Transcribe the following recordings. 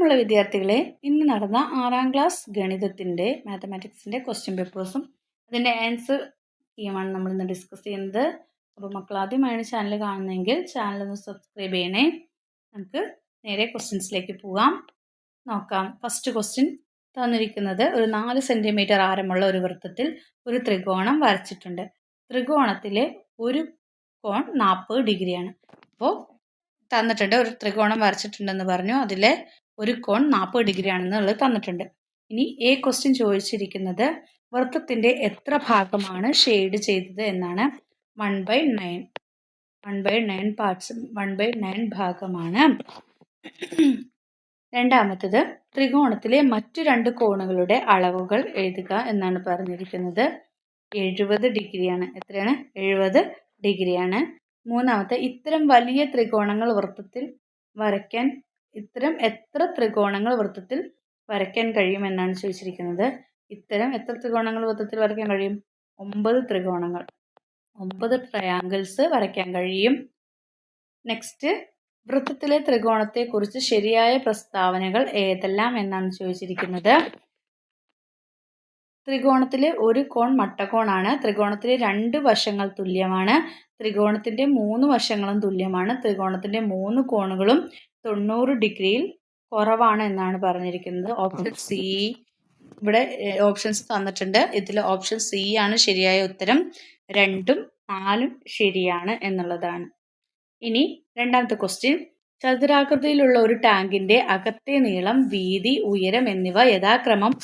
പ്രിയമുള്ള വിദ്യാർത്ഥികളെ, ഇന്ന് നടന്ന 6ാം ക്ലാസ് ഗണിതത്തിൻ്റെ മാത്തമാറ്റിക്സിൻ്റെ ക്വസ്റ്റ്യൻ പേപ്പേഴ്സും അതിൻ്റെ ആൻസർ കീയുമാണ് നമ്മൾ ഇന്ന് ഡിസ്കസ് ചെയ്യുന്നത്. അപ്പോൾ മക്കൾ ആദ്യമായാണ് ചാനൽ കാണുന്നതെങ്കിൽ ചാനൽ ഒന്ന് സബ്സ്ക്രൈബ് ചെയ്യണേ. നമുക്ക് നേരെ ക്വസ്റ്റ്യൻസിലേക്ക് പോകാം. നോക്കാം. ഫസ്റ്റ് ക്വസ്റ്റ്യൻ തന്നിരിക്കുന്നത് ഒരു 4 സെൻറ്റിമീറ്റർ ആരമുള്ള ഒരു വൃത്തത്തിൽ ഒരു ത്രികോണം വരച്ചിട്ടുണ്ട്. ത്രികോണത്തിലെ ഒരു കോൺ 40 ഡിഗ്രിയാണ്. അപ്പോൾ തന്നിട്ടുണ്ട്, ഒരു ത്രികോണം വരച്ചിട്ടുണ്ടെന്ന് പറഞ്ഞു, അതിലെ ഒരു കോൺ 40 ഡിഗ്രി ആണെന്നുള്ളത് തന്നിട്ടുണ്ട്. ഇനി എ ക്വസ്റ്റ്യൻ ചോദിച്ചിരിക്കുന്നത് വൃത്തത്തിൻ്റെ എത്ര ഭാഗമാണ് ഷെയ്ഡ് ചെയ്തത് എന്നാണ്. 1/9 പാർട്സ്, 1/9 ഭാഗമാണ്. രണ്ടാമത്തത് ത്രികോണത്തിലെ മറ്റു 2 കോണുകളുടെ അളവുകൾ എഴുതുക എന്നാണ് പറഞ്ഞിരിക്കുന്നത്. 70 ഡിഗ്രിയാണ്. എത്രയാണ്? 70 ഡിഗ്രിയാണ്. മൂന്നാമത്തെ, ഇത്തരം വലിയ ത്രികോണങ്ങൾ വൃത്തത്തിൽ വരയ്ക്കാൻ എത്ര ത്രികോണങ്ങൾ വൃത്തത്തിൽ വരയ്ക്കാൻ കഴിയും എന്നാണ് ചോദിച്ചിരിക്കുന്നത്. ഇത്തരം എത്ര ത്രികോണങ്ങൾ വൃത്തത്തിൽ വരയ്ക്കാൻ കഴിയും? 9 ത്രികോണങ്ങൾ, 9 ട്രയാങ്കിൾസ് വരയ്ക്കാൻ കഴിയും. നെക്സ്റ്റ്, വൃത്തത്തിലെ ത്രികോണത്തെക്കുറിച്ച് ശരിയായ പ്രസ്താവനകൾ ഏതെല്ലാം എന്നാണ് ചോദിച്ചിരിക്കുന്നത്. ത്രികോണത്തിലെ ഒരു കോൺ മട്ടകോണാണ്. ത്രികോണത്തിലെ 2 വശങ്ങൾ തുല്യമാണ്. ത്രികോണത്തിൻ്റെ 3 വശങ്ങളും തുല്യമാണ്. ത്രികോണത്തിൻ്റെ 3 കോണുകളും 90 ഡിഗ്രിയിൽ കുറവാണ് എന്നാണ് പറഞ്ഞിരിക്കുന്നത്. Option C. ഇവിടെ ഓപ്ഷൻസ് തന്നിട്ടുണ്ട്. ഇതിൽ ഓപ്ഷൻ സി ആണ് ശരിയായ ഉത്തരം. 2ഉം 4ഉം ശരിയാണ് എന്നുള്ളതാണ്. ഇനി രണ്ടാമത്തെ ക്വസ്റ്റ്യൻ, ചതുരാകൃതിയിലുള്ള ഒരു ടാങ്കിൻ്റെ അകത്തെ നീളം, വീതി, ഉയരം എന്നിവ യഥാക്രമം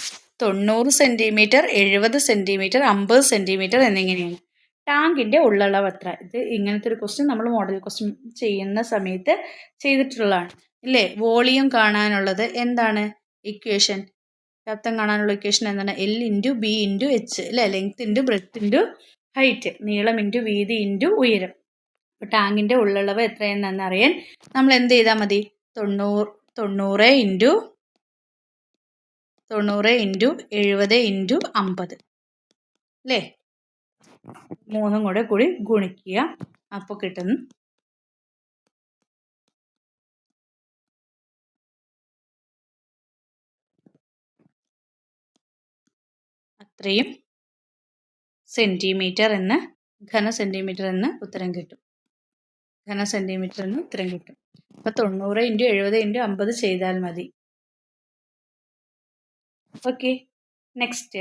90 സെൻറ്റിമീറ്റർ, 70 സെൻറ്റിമീറ്റർ, 50 സെൻറ്റിമീറ്റർ എന്നിങ്ങനെയാണ്. ടാങ്കിൻ്റെ ഉള്ളളവ് എത്ര? ഇത് ഇങ്ങനത്തെ ഒരു ക്വസ്റ്റ്യൻ നമ്മൾ മോഡൽ ക്വസ്റ്റ്യൻ ചെയ്യുന്ന സമയത്ത് ചെയ്തിട്ടുള്ളതാണ് ഇല്ലേ. വോളിയം കാണാനുള്ളത് എന്താണ് ഇക്വേഷൻ? വ്യാപ്തം കാണാനുള്ള ഇക്വേഷൻ എന്താണ്? L × B × H അല്ലേ. ലെങ്ത് × ബ്രെഡ്ത്ത് × ഹൈറ്റ്, നീളം × വീതി × ഉയരം. അപ്പോൾ ടാങ്കിൻ്റെ ഉള്ളളവ് എത്രയെന്ന് അറിയാൻ നമ്മൾ എന്ത് ചെയ്താൽ മതി? 90 × 70 × 50 അല്ലേ. 3ഉം കൂടി ഗുണിക്കുക. അപ്പോൾ കിട്ടുന്നു അത്രയും സെൻറ്റിമീറ്റർ എന്ന്, ഘന സെൻറ്റിമീറ്റർ എന്ന് ഉത്തരം കിട്ടും. ഘന സെൻറ്റിമീറ്റർ എന്ന് ഉത്തരം കിട്ടും. അപ്പോൾ 90 × 70 × 50 ചെയ്താൽ മതി. ഓക്കെ. നെക്സ്റ്റ്,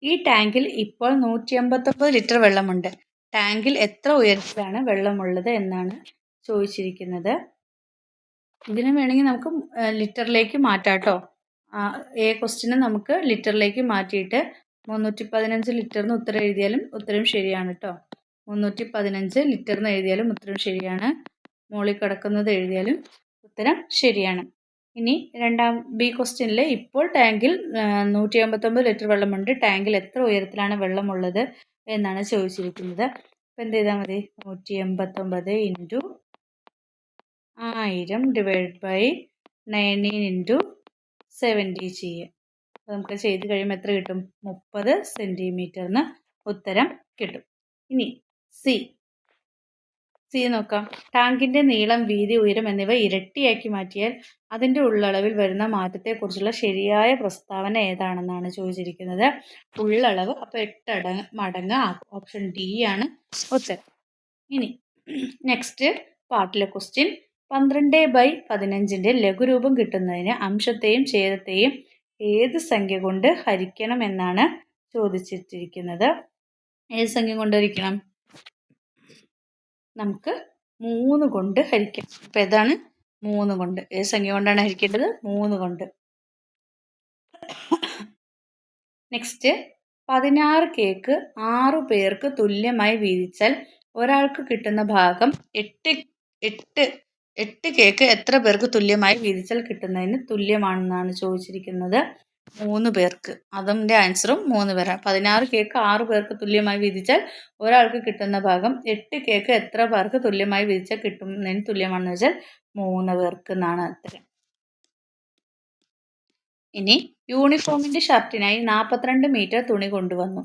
ഈ ടാങ്കിൽ ഇപ്പോൾ 189 ലിറ്റർ വെള്ളമുണ്ട്. ടാങ്കിൽ എത്ര ഉയരത്തിലാണ് വെള്ളമുള്ളത് എന്നാണ് ചോദിച്ചിരിക്കുന്നത്. ഇതിന് വേണമെങ്കിൽ നമുക്ക് ലിറ്ററിലേക്ക് മാറ്റാം കേട്ടോ. എ ക്വസ്റ്റിന് നമുക്ക് ലിറ്ററിലേക്ക് മാറ്റിയിട്ട് 315 ലിറ്ററിന് ഉത്തരം എഴുതിയാലും ഉത്തരം ശരിയാണ് കേട്ടോ. 315 ലിറ്ററിന് എഴുതിയാലും ഉത്തരം ശരിയാണ്. മുകളിൽ കിടക്കുന്നത് എഴുതിയാലും ഉത്തരം ശരിയാണ്. ഇനി ബി ക്വസ്റ്റ്യനിൽ ഇപ്പോൾ ടാങ്കിൽ 189 ലിറ്റർ വെള്ളമുണ്ട്. ടാങ്കിൽ എത്ര ഉയരത്തിലാണ് വെള്ളമുള്ളത് എന്നാണ് ചോദിച്ചിരിക്കുന്നത്. അപ്പോൾ എന്ത് ചെയ്താൽ മതി? 189 × 1000 / 19 × 70 ചെയ്യുക. അപ്പോൾ നമുക്ക് ചെയ്ത് കഴിയുമ്പോൾ എത്ര കിട്ടും? 30 സെൻറ്റിമീറ്ററിന് ഉത്തരം കിട്ടും. ഇനി സി നോക്കാം. ടാങ്കിൻ്റെ നീളം, വീതി, ഉയരം എന്നിവ ഇരട്ടിയാക്കി മാറ്റിയാൽ അതിൻ്റെ ഉള്ളളവിൽ വരുന്ന മാറ്റത്തെക്കുറിച്ചുള്ള ശരിയായ പ്രസ്താവന ഏതാണെന്നാണ് ചോദിച്ചിരിക്കുന്നത്. ഉള്ളളവ് അപ്പോൾ 8 മടങ്ങ് ആകും. ഓപ്ഷൻ ഡി ആണ് ഉത്തരം. ഇനി നെക്സ്റ്റ് പാർട്ടിലെ ക്വസ്റ്റ്യൻ, 12/15 ലഘുരൂപം കിട്ടുന്നതിന് അംശത്തെയും ഛേദത്തെയും ഏത് സംഖ്യ കൊണ്ട് ഹരിക്കണം എന്നാണ് ചോദിച്ചിട്ടിരിക്കുന്നത്. ഏത് സംഖ്യ കൊണ്ട് ഹരിക്കണം? നമുക്ക് 3 കൊണ്ട് ഹരിക്കാം. അപ്പോൾ ഏതാണ്? 3 കൊണ്ട്. ഏത് സംഖ്യ കൊണ്ടാണ് ഹരിക്കേണ്ടത്? 3 കൊണ്ട്. നെക്സ്റ്റ്, 16 കേക്ക് 6 പേർക്ക് തുല്യമായി വീതിച്ചാൽ ഒരാൾക്ക് കിട്ടുന്ന ഭാഗം 8 കേക്ക് എത്ര പേർക്ക് തുല്യമായി വീതിച്ചാൽ കിട്ടുന്നതിന് തുല്യമാണെന്നാണ് ചോദിച്ചിരിക്കുന്നത്. 3 പേർക്ക്. അതിൻ്റെ ആൻസറും 3 പേരാണ്. 16 കേക്ക് 6 പേർക്ക് തുല്യമായി വീതിച്ചാൽ ഒരാൾക്ക് കിട്ടുന്ന ഭാഗം 8 കേക്ക് എത്ര പേർക്ക് തുല്യമായി വീതിച്ചാൽ കിട്ടുന്നതിന് തുല്യമാണെന്ന് വെച്ചാൽ 3 പേർക്ക് എന്നാണ് ഉത്തരം. ഇനി യൂണിഫോമിൻ്റെ ഷർട്ടിനായി 42 മീറ്റർ തുണി കൊണ്ടുവന്നു.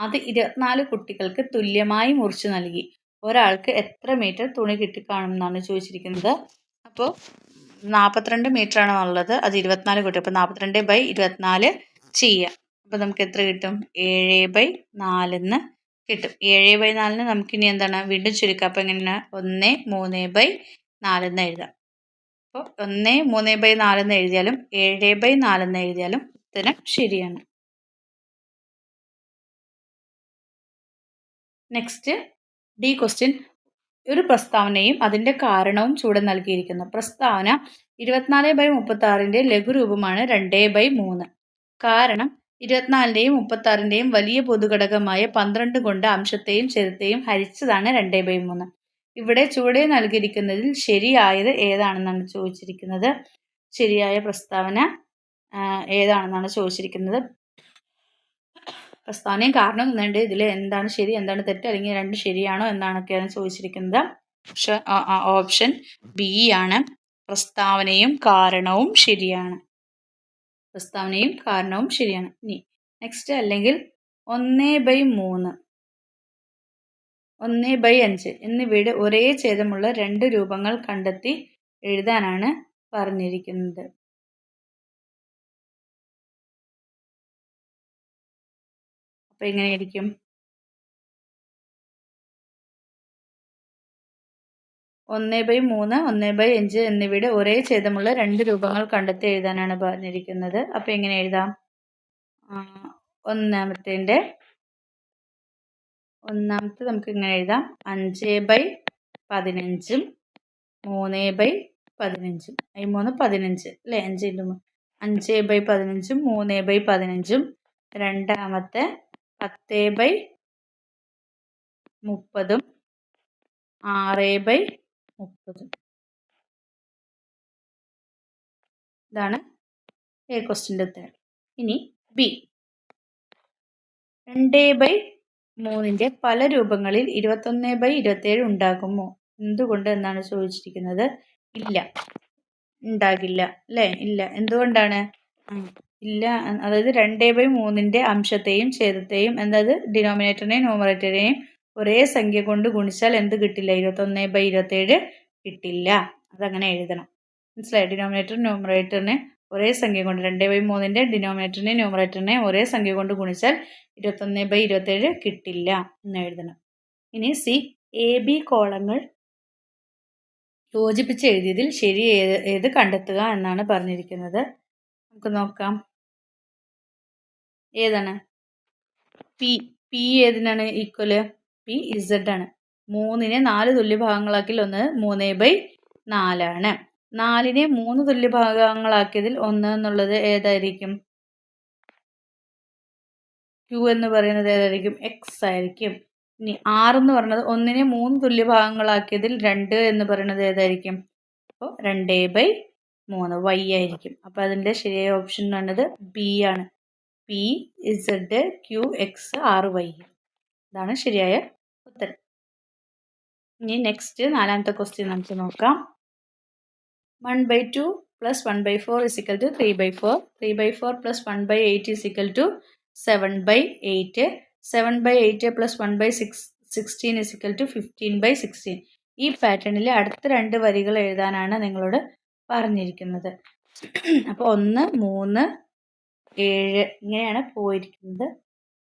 അത് 24 കുട്ടികൾക്ക് തുല്യമായി മുറിച്ചു നൽകി. ഒരാൾക്ക് എത്ര മീറ്റർ തുണി കിട്ടിക്കാണും എന്നാണ് ചോദിച്ചിരിക്കുന്നത്. അപ്പോൾ 42 മീറ്ററാണ് ഉള്ളത്, അത് 24 കിട്ടും. അപ്പോൾ 42/24 ചെയ്യുക. അപ്പോൾ നമുക്ക് എത്ര കിട്ടും? 7/4 കിട്ടും. 7/4 നമുക്കിനി എന്താണ് വീണ്ടും ചുരുക്കാം. അപ്പോൾ എങ്ങനെയാണ്? 1 3/4 എഴുതാം. അപ്പോൾ 1 3/4 എഴുതിയാലും 7/4 എഴുതിയാലും ഉത്തരം ശരിയാണ്. Next D question. ഒരു പ്രസ്താവനയും അതിൻ്റെ കാരണവും ചുവടെ നൽകിയിരിക്കുന്നു. പ്രസ്താവന 24/36 ലഘുരൂപമാണ് 2/3. കാരണം 24ൻ്റെയും 36ൻ്റെയും വലിയ പൊതുഘടകമായ 12 കൊണ്ട് അംശത്തെയും ഛേദത്തെയും ഹരിച്ചതാണ് 2/3. ഇവിടെ ചുവടെ നൽകിയിരിക്കുന്നതിൽ ശരിയായത് ഏതാണെന്നാണ് ചോദിച്ചിരിക്കുന്നത്. ശരിയായ പ്രസ്താവന ഏതാണെന്നാണ് ചോദിച്ചിരിക്കുന്നത്. പ്രസ്താവനയും കാരണം എന്നുണ്ട്. ഇതിൽ എന്താണ് ശരി, എന്താണ് തെറ്റ്, അല്ലെങ്കിൽ രണ്ട് ശരിയാണോ എന്നാണൊക്കെയാണ് ചോദിച്ചിരിക്കുന്നത്. ഓപ്ഷൻ ബി ആണ്. പ്രസ്താവനയും കാരണവും ശരിയാണ്. പ്രസ്താവനയും കാരണവും ശരിയാണ്. ഇനി നെക്സ്റ്റ് അല്ലെങ്കിൽ 1/3, 1/5 എന്നിവയുടെ ഒരേ ഛേദമുള്ള രണ്ട് രൂപങ്ങൾ കണ്ടെത്തി എഴുതാനാണ് പറഞ്ഞിരിക്കുന്നത്. അപ്പോൾ എങ്ങനെയായിരിക്കും? 1/3, 1/5 എന്നിവയുടെ ഒരേ ഛേദമുള്ള രണ്ട് രൂപങ്ങൾ കണ്ടെത്തി എഴുതാനാണ് പറഞ്ഞിരിക്കുന്നത്. അപ്പോൾ എങ്ങനെ എഴുതാം? ഒന്നാമത്തെ നമുക്ക് ഇങ്ങനെ എഴുതാം. 5/15, 3/15. 15 അല്ലേ? 5/15, 3/15. രണ്ടാമത്തെ 10/30, 6/30. ഇതാണ് എ ക്വസ്റ്റ്യൻ്റെ ഉത്തരം. ഇനി ബി. 2/3 പല രൂപങ്ങളിൽ 21/27 ഉണ്ടാകുമോ? എന്തുകൊണ്ട് എന്നാണ് ചോദിച്ചിരിക്കുന്നത്. ഇല്ല, ഉണ്ടാകില്ല അല്ലേ? ഇല്ല. എന്തുകൊണ്ടാണ്? ഇല്ല, അതായത് 2/3 അംശത്തെയും ഛേദത്തെയും, അതായത് ഡിനോമിനേറ്ററിനെയും ന്യൂമറേറ്ററിനെയും ഒരേ സംഖ്യ കൊണ്ട് ഗുണിച്ചാൽ എന്ത് കിട്ടില്ല? 21/27 കിട്ടില്ല. അതങ്ങനെ എഴുതണം. മനസ്സിലായി? ഡിനോമിനേറ്റർ ന്യൂമറേറ്ററിനെ ഒരേ സംഖ്യ കൊണ്ട് 2/3 ഡിനോമിനേറ്ററിനെ ന്യൂമറേറ്ററിനെ ഒരേ സംഖ്യ കൊണ്ട് ഗുണിച്ചാൽ 21/27 കിട്ടില്ല എന്ന് എഴുതണം. ഇനി സി. AB കോളങ്ങൾ യോജിപ്പിച്ച് എഴുതിയതിൽ ശരി ഏത് കണ്ടെത്തുക എന്നാണ് പറഞ്ഞിരിക്കുന്നത്. നമുക്ക് നോക്കാം. ഏതാണ്? പി ഏതിനാണ് ഈക്വല്? P Z ആണ്. 3നെ 4 തുല്യ ഭാഗങ്ങളാക്കിയതിൽ ഒന്ന് 3/4 ആണ്. 4നെ 3 തുല്യ ഭാഗങ്ങളാക്കിയതിൽ 1 എന്നുള്ളത് ഏതായിരിക്കും? Q എന്ന് പറയുന്നത് ഏതായിരിക്കും? X ആയിരിക്കും. ഇനി 6 എന്ന് പറയുന്നത് 1നെ 3 തുല്യ ഭാഗങ്ങളാക്കിയതിൽ 2 എന്ന് പറയുന്നത് ഏതായിരിക്കും? അപ്പോൾ 2/3 Y ആയിരിക്കും. അപ്പോൾ അതിൻ്റെ ശരിയായ ഓപ്ഷൻ എന്ന് പറയുന്നത് ബി ആണ്. P Z Q X R Y. ഇതാണ് ശരിയായ ഉത്തരം. ഇനി നെക്സ്റ്റ് നാലാമത്തെ ക്വസ്റ്റ്യൻ നമുക്ക് നോക്കാം. 1/2 + 1/4 = 3/4. 3/4 + 1/8 = 7/8. 7/8 + 1/16 = 15/16. ഈ പാറ്റേണിൽ അടുത്ത രണ്ട് വരികൾ എഴുതാനാണ് നിങ്ങളോട് പറഞ്ഞിരിക്കുന്നത്. അപ്പോൾ 1, 3, 7 ഇങ്ങനെയാണ് പോയിരിക്കുന്നത്.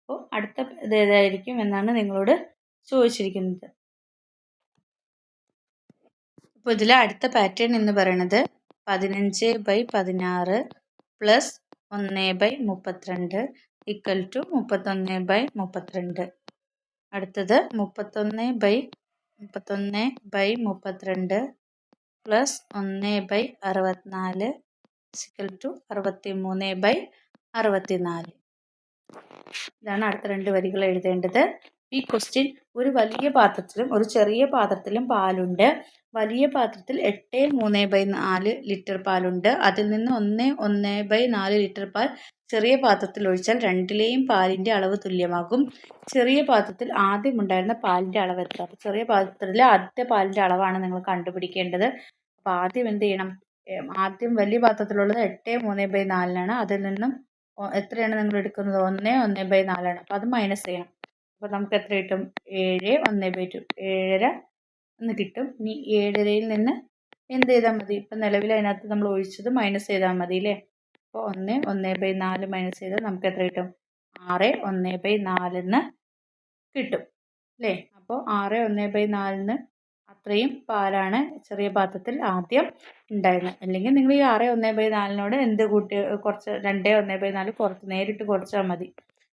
അപ്പോൾ അടുത്ത ഇത് ഏതായിരിക്കും എന്നാണ് നിങ്ങളോട് ചോദിച്ചിരിക്കുന്നത്. അപ്പോൾ ഇതിൽ അടുത്ത പാറ്റേൺ എന്ന് പറയുന്നത് 15/16 + 1/32 = 31/32. അടുത്തത് 31/32 + 1/64 = 63/64. ഇതാണ് അടുത്ത രണ്ട് വരികൾ എഴുതേണ്ടത്. ഈ ക്വസ്റ്റ്യൻ ഒരു വലിയ പാത്രത്തിലും ഒരു ചെറിയ പാത്രത്തിലും പാലുണ്ട്. വലിയ പാത്രത്തിൽ 8/3/4 ലിറ്റർ പാലുണ്ട്. അതിൽ നിന്ന് 1/4 ലിറ്റർ പാൽ ചെറിയ പാത്രത്തിൽ ഒഴിച്ചാൽ രണ്ടിലെയും പാലിൻ്റെ അളവ് തുല്യമാകും. ചെറിയ പാത്രത്തിൽ ആദ്യം ഉണ്ടായിരുന്ന പാലിൻ്റെ അളവ് എത്ര? അപ്പോൾ ചെറിയ പാത്രത്തിലെ ആദ്യത്തെ പാലിൻ്റെ അളവാണ് നിങ്ങൾ കണ്ടുപിടിക്കേണ്ടത്. അപ്പോൾ ആദ്യം എന്ത് ചെയ്യണം? ആദ്യം വലിയ പാത്രത്തിലുള്ളത് 8/3/4 അതിൽ നിന്നും എത്രയാണ് നിങ്ങൾ എടുക്കുന്നത്? 1/4 അപ്പോൾ അത് മൈനസ് ചെയ്യണം. അപ്പോൾ നമുക്ക് എത്ര കിട്ടും? 7 1/2 7.5 എന്ന് കിട്ടും. ഇനി 7.5യിൽ നിന്ന് എന്ത് ചെയ്താൽ മതി? ഇപ്പം നിലവിൽ അതിനകത്ത് നമ്മൾ ഒഴിച്ചത് മൈനസ് ചെയ്താൽ മതി അല്ലേ? അപ്പോൾ 1/4 മൈനസ് ചെയ്താൽ നമുക്ക് എത്ര കിട്ടും? 6/1/4 കിട്ടും അല്ലേ? അപ്പോൾ 6/1/4 അത്രയും പാലാണ് ചെറിയ പാത്രത്തിൽ ആദ്യം ഉണ്ടായിരുന്നത്. അല്ലെങ്കിൽ നിങ്ങൾ ഈ 6/1/4 എന്ത് കൂട്ടി കുറച്ച് 2/1/4 കുറച്ച് നേരിട്ട് കുറച്ചാൽ മതി.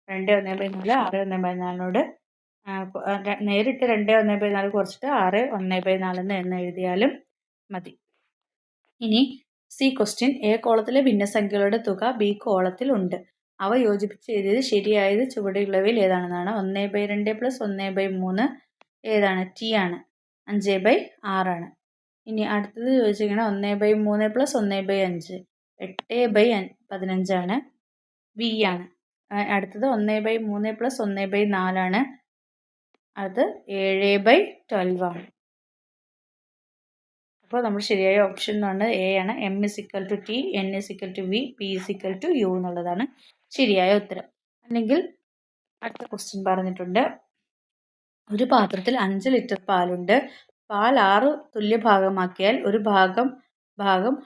2/1/4 6/1/4 നേരിട്ട് 2/1/4 കുറച്ചിട്ട് 6/1/4 എന്ന് എഴുതിയാലും മതി. ഇനി സി ക്വസ്റ്റ്യൻ, എ കോളത്തിലെ ഭിന്നസംഖ്യകളുടെ തുക ബി കോളത്തിൽ ഉണ്ട്. അവ യോജിപ്പിച്ച് എഴുതിയത് ശരിയായത് ചുവടെയുള്ളവയിൽ ഏതാണെന്നാണ്. 1/2 പ്ലസ് 1/3 ഏതാണ്? ടി ആണ്. 5/6 ആണ്. ഇനി അടുത്തത് ചോദിച്ചിരിക്കുന്നത് 1/3 പ്ലസ് 1/5 8/15 ആണ്. വി ആണ്. അടുത്തത് 1/3 പ്ലസ് 1/4 ആണ്. അത് 7/12 ആണ്. അപ്പോൾ നമ്മൾ ശരിയായ ഓപ്ഷൻ എന്ന് പറഞ്ഞത് എ ആണ്. M = T, N = V, P = U എന്നുള്ളതാണ് ശരിയായ ഉത്തരം. അല്ലെങ്കിൽ അടുത്ത ക്വസ്റ്റ്യൻ പറഞ്ഞിട്ടുണ്ട്, ഒരു പാത്രത്തിൽ 5 ലിറ്റർ പാലുണ്ട്. പാൽ 6 തുല്യ ഭാഗമാക്കിയാൽ ഒരു ഭാഗം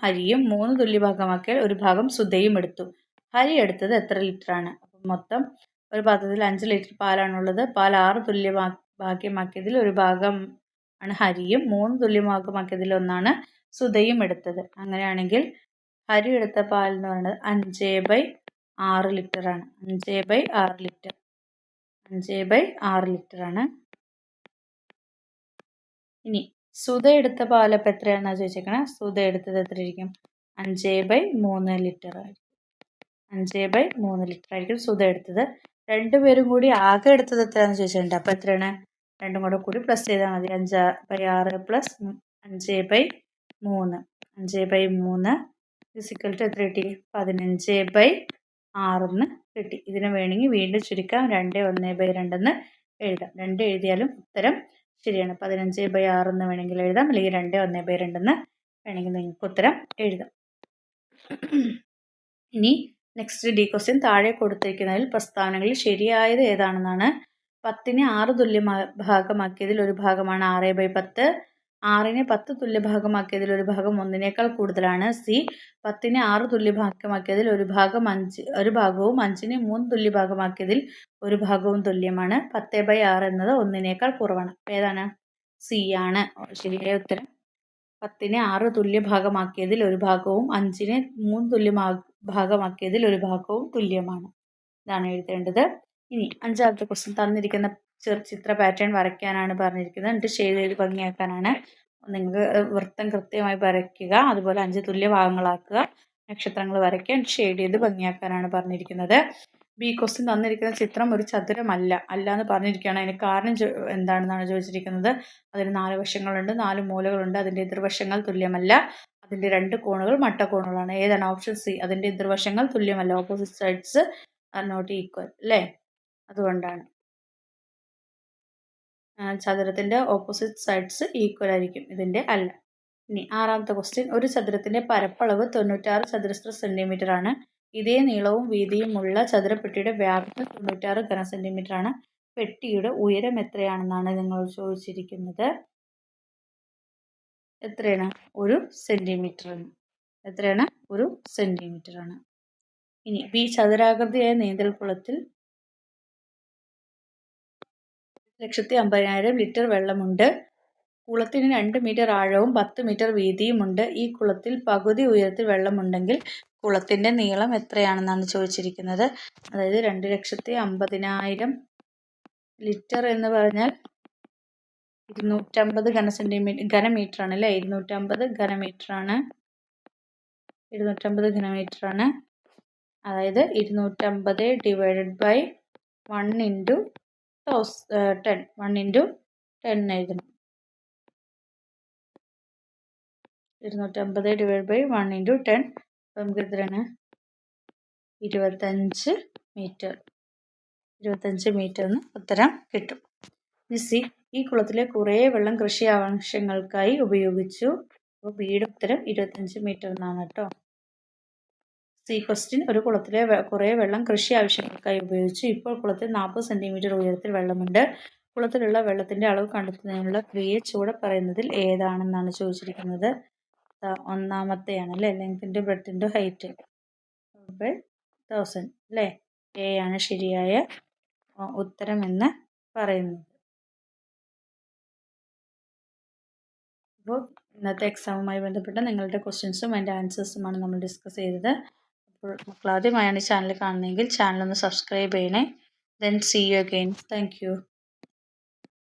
ഹരിയും 3 തുല്യ ഭാഗമാക്കിയാൽ ഒരു ഭാഗം സുധയും എടുത്തു. ഹരി എടുത്തത് എത്ര ലിറ്ററാണ്? അപ്പം മൊത്തം ഒരു പാത്രത്തിൽ 5 ലിറ്റർ പാലാണുള്ളത്. പാൽ 6 തുല്യ ഭാഗമാക്കിയതിൽ ഒരു ഭാഗം ആണ് ഹരിയും 3 തുല്യ ഭാഗമാക്കിയതിൽ ഒന്നാണ് സുധയും എടുത്തത്. അങ്ങനെയാണെങ്കിൽ ഹരി എടുത്ത പാൽ എന്ന് പറയുന്നത് 5/6 ലിറ്റർ ആണ്. 5/6 ലിറ്റർ 5/6 ലിറ്റർ ആണ്. ഇനി സുധ എടുത്ത പാൽ അപ്പം എത്രയാണെന്നാണ് ചോദിച്ചേക്കണേ. സുധ എടുത്തത് എത്രയായിരിക്കും? 5/3 ലിറ്റർ ആയിരിക്കും. 5/3 ലിറ്റർ ആയിരിക്കും സുധ എടുത്തത്. രണ്ടുപേരും കൂടി ആകെ എടുത്തത് എത്രയാണെന്ന് ചോദിച്ചിട്ടുണ്ട്. അപ്പോൾ എത്രയാണ്? രണ്ടും കൂടി പ്ലസ് ചെയ്താൽ മതി. 5/6 പ്ലസ് 5/3 5/3 = എത്ര കിട്ടി? 15/6 കിട്ടി. ഇതിനെ വേണമെങ്കിൽ വീണ്ടും ചുരുക്കാം. 2/1/2 എന്ന് എഴുതാം. 2 എഴുതിയാലും ഉത്തരം ശരിയാണ്. 15/6 എന്ന് വേണമെങ്കിൽ എഴുതാം, അല്ലെങ്കിൽ 2/1/2 എന്ന് വേണമെങ്കിൽ നിങ്ങൾക്ക് ഉത്തരം എഴുതാം. ഇനി നെക്സ്റ്റ് ഡി ക്വസ്റ്റ്യൻ, താഴെ കൊടുത്തിരിക്കുന്നതിൽ പ്രസ്താവനകളിൽ ശരിയായത് ഏതാണെന്നാണ്. 10നെ 6 തുല്യ ഭാഗമാക്കിയതിൽ ഒരു ഭാഗമാണ് 6/10. 6നെ 10 തുല്യ ഭാഗമാക്കിയതിൽ ഒരു ഭാഗം 1നേക്കാൾ കൂടുതലാണ്. സി 10നെ 6 തുല്യ ഭാഗമാക്കിയതിൽ ഒരു ഭാഗവും 5നെ 3 തുല്യ ഭാഗമാക്കിയതിൽ ഒരു ഭാഗവും തുല്യമാണ്. 10/6 എന്നത് 1നേക്കാൾ കുറവാണ്. അപ്പോൾ ഏതാണ്? സി ആണ് ശരിയായ ഉത്തരം. 10നെ 6 തുല്യ ഭാഗമാക്കിയതിൽ ഒരു ഭാഗവും 5നെ 3 തുല്യ ഭാഗമാക്കിയതിൽ ഒരു ഭാഗവും തുല്യമാണ്. ഇതാണ് എഴുതേണ്ടത്. ഇനി 5ാമത്തെ ക്വസ്റ്റ്യൻ, തന്നിരിക്കുന്ന ചിത്ര പാറ്റേൺ വരയ്ക്കാനാണ് പറഞ്ഞിരിക്കുന്നത്. എന്നിട്ട് ഷെയ്ഡ് ചെയ്ത് ഭംഗിയാക്കാനാണ്. നിങ്ങൾക്ക് വൃത്തം കൃത്യമായി വരയ്ക്കുക, അതുപോലെ 5 തുല്യ ഭാഗങ്ങളാക്കുക, നക്ഷത്രങ്ങൾ വരയ്ക്കുക, ഷെയ്ഡ് ചെയ്ത് ഭംഗിയാക്കാനാണ് പറഞ്ഞിരിക്കുന്നത്. ബി ക്വസ്റ്റ്യൻ, തന്നിരിക്കുന്ന ചിത്രം ഒരു ചതുരമല്ല എന്ന് പറഞ്ഞിരിക്കുകയാണ്. അതിന് കാരണം എന്താണെന്നാണ് ചോദിച്ചിരിക്കുന്നത്. അതിന് 4 വശങ്ങളുണ്ട്, 4 മൂലകളുണ്ട്. അതിൻ്റെ എതിർവശങ്ങൾ തുല്യമല്ല. അതിൻ്റെ 2 കോണുകൾ മട്ടക്കോണുകളാണ്. ഏതാണ്? Option C. അതിൻ്റെ എതിർവശങ്ങൾ തുല്യമല്ല. Opposite sides are not equal അല്ലേ? അതുകൊണ്ടാണ് ചതുരത്തിൻ്റെ ഓപ്പോസിറ്റ് സൈഡ്സ് ഈക്വൽ ആയിരിക്കും, ഇതിൻ്റെ അല്ല. ഇനി 6ാമത്തെ ക്വസ്റ്റ്യൻ, ഒരു ചതുരത്തിൻ്റെ പരപ്പളവ് 96 ചതുരശ്ര സെൻറ്റിമീറ്റർ ആണ്. ഇതേ നീളവും വീതിയുമുള്ള ചതുരപ്പെട്ടിയുടെ വ്യാപ്തം 96 ഘന സെൻറ്റിമീറ്റർ ആണ്. പെട്ടിയുടെ ഉയരം എത്രയാണെന്നാണ് നിങ്ങൾ ചോദിച്ചിരിക്കുന്നത്. എത്രയാണ്? 1 സെൻറ്റിമീറ്റർ ആണ്. എത്രയാണ്? 1 സെൻറ്റിമീറ്റർ ആണ്. ഇനി ബി, ചതുരാകൃതിയായ നീന്തൽക്കുളത്തിൽ 1,50,000 ലിറ്റർ വെള്ളമുണ്ട്. കുളത്തിന് 2 മീറ്റർ ആഴവും 10 മീറ്റർ വീതിയുമുണ്ട്. ഈ കുളത്തിൽ പകുതി ഉയരത്തിൽ വെള്ളമുണ്ടെങ്കിൽ കുളത്തിൻ്റെ നീളം എത്രയാണെന്നാണ് ചോദിച്ചിരിക്കുന്നത്. അതായത് 2,50,000 ലിറ്റർ എന്ന് പറഞ്ഞാൽ 250 ഘനമീറ്റർ ആണ് അല്ലേ? 250 ഘനമീറ്റർ ആണ്. 250 ഘനമീറ്റർ ആണ്. അതായത് 250 ഡിവൈഡഡ് ബൈ 1 × 10 1 × 10 എഴുതണം. 250 ഡിവൈഡ് ബൈ 1 × 10 നമുക്ക് എത്രയാണ്? 25 മീറ്റർ. 25 മീറ്റർ എന്ന് ഉത്തരം കിട്ടും. സി, ഈ കുളത്തിലെ കുറേ വെള്ളം കൃഷി ആവശ്യങ്ങൾക്കായി ഉപയോഗിച്ചു. അപ്പോൾ ബിയുടെ ഉത്തരം 25 മീറ്റർ എന്നാണ് കേട്ടോ. സി ക്വസ്റ്റ്യൻ, ഒരു കുളത്തിലെ കുറേ വെള്ളം കൃഷി ആവശ്യങ്ങൾക്കായി ഉപയോഗിച്ചു. ഇപ്പോൾ കുളത്തിൽ 40 സെൻറ്റിമീറ്റർ ഉയരത്തിൽ വെള്ളമുണ്ട്. കുളത്തിലുള്ള വെള്ളത്തിൻ്റെ അളവ് കണ്ടെത്തുന്നതിനുള്ള ക്രിയയെ ചുവടെ പറയുന്നതിൽ ഏതാണെന്നാണ് ചോദിച്ചിരിക്കുന്നത്. ഒന്നാമത്തെയാണ് അല്ലേ, length into breadth into height by 1000 അല്ലേ. എ ആണ് ശരിയായ ഉത്തരം എന്ന് പറയുന്നത്. അപ്പോൾ ഇന്നത്തെ എക്സാമുമായി ബന്ധപ്പെട്ട നിങ്ങളുടെ ക്വസ്റ്റ്യൻസും അതിൻ്റെ ആൻസേഴ്സുമാണ് നമ്മൾ ഡിസ്കസ് ചെയ്തത്. അപ്പോൾ മക്കൾ ആദ്യമായാണ് ഈ ചാനൽ കാണുന്നതെങ്കിൽ ചാനൽ ഒന്ന് സബ്സ്ക്രൈബ് ചെയ്യണേ. Then see you again. Thank U.